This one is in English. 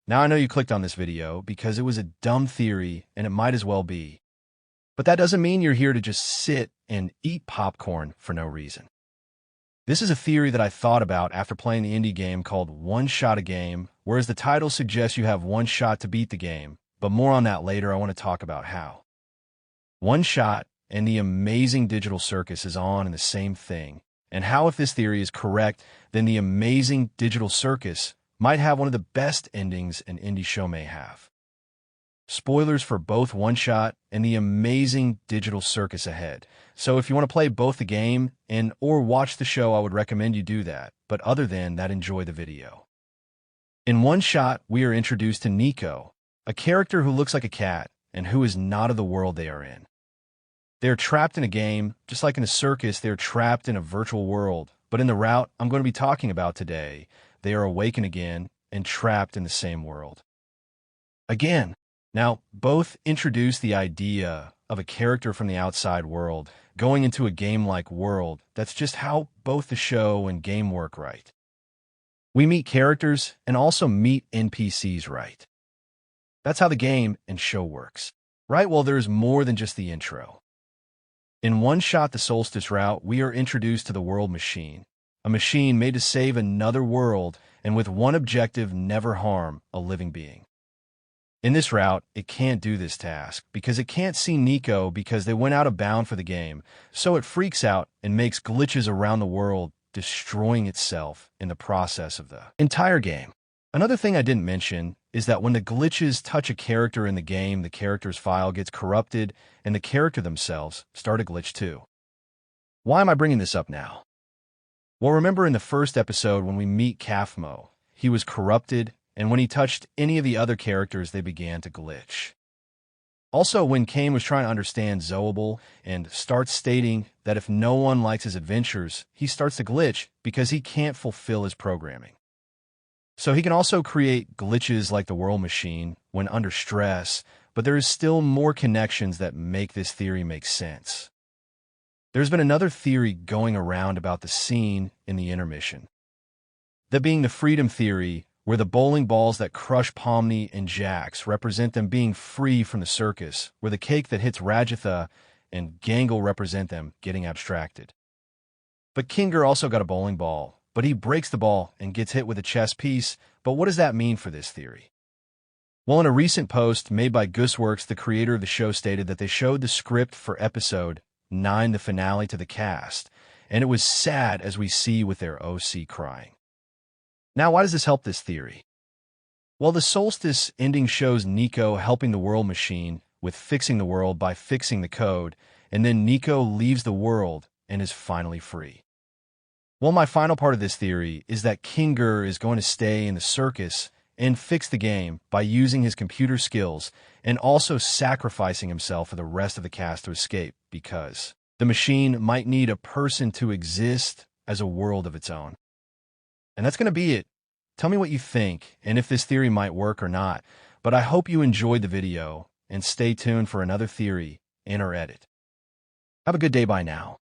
Now I know you clicked on this video because it was a dumb theory and it might as well be. But that doesn't mean you're here to just sit and eat popcorn for no reason. This is a theory that I thought about after playing the indie game called One Shot a Game, whereas the title suggests you have one shot to beat the game, but more on that later. I want to talk about how. One Shot and the amazing digital circus is on in the same thing, and how if this theory is correct, then the amazing digital circus might have one of the best endings an indie show may have. Spoilers for both One Shot and the amazing digital circus ahead. So if you want to play both the game and or watch the show, I would recommend you do that. But other than that, enjoy the video. In One Shot, we are introduced to Nico, a character who looks like a cat and who is not of the world they are in. They are trapped in a game, just like in a circus, they are trapped in a virtual world. But in the route I'm going to be talking about today, they are awakened again and trapped in the same world. Again. Now, both introduce the idea of a character from the outside world going into a game-like world. That's just how both the show and game work, right? We meet characters and also meet NPCs, right? That's how the game and show works, right? Well, there's more than just the intro. In One Shot, the Solstice route, we are introduced to the World Machine, a machine made to save another world and with one objective: never harm a living being. In this route, it can't do this task because it can't see Nico because they went out of bound for the game, so it freaks out and makes glitches around the world, destroying itself in the process of the entire game. Another thing I didn't mention is that when the glitches touch a character in the game, the character's file gets corrupted and the character themselves start a glitch too. Why am I bringing this up now? Well, remember in the first episode when we meet Kafmo, he was corrupted, and when he touched any of the other characters, they began to glitch. Also, when Kane was trying to understand Zoable and starts stating that if no one likes his adventures, he starts to glitch because he can't fulfill his programming. So he can also create glitches like the World Machine when under stress, but there is still more connections that make this theory make sense. There's been another theory going around about the scene in the intermission. That being the freedom theory, where the bowling balls that crush Pomni and Jax represent them being free from the circus, where the cake that hits Rajitha and Gangle represent them getting abstracted. But Kinger also got a bowling ball, but he breaks the ball and gets hit with a chess piece. But what does that mean for this theory? Well, in a recent post made by Gusworks, the creator of the show stated that they showed the script for episode 9, the finale, to the cast, and it was sad as we see with their OC crying. Now, why does this help this theory? Well, the Solstice ending shows Nico helping the World Machine with fixing the world by fixing the code, and then Nico leaves the world and is finally free. Well, my final part of this theory is that Kinger is going to stay in the circus and fix the game by using his computer skills and also sacrificing himself for the rest of the cast to escape, because the machine might need a person to exist as a world of its own. And that's going to be it. Tell me what you think and if this theory might work or not. But I hope you enjoyed the video and stay tuned for another theory in or edit. Have a good day. Bye now.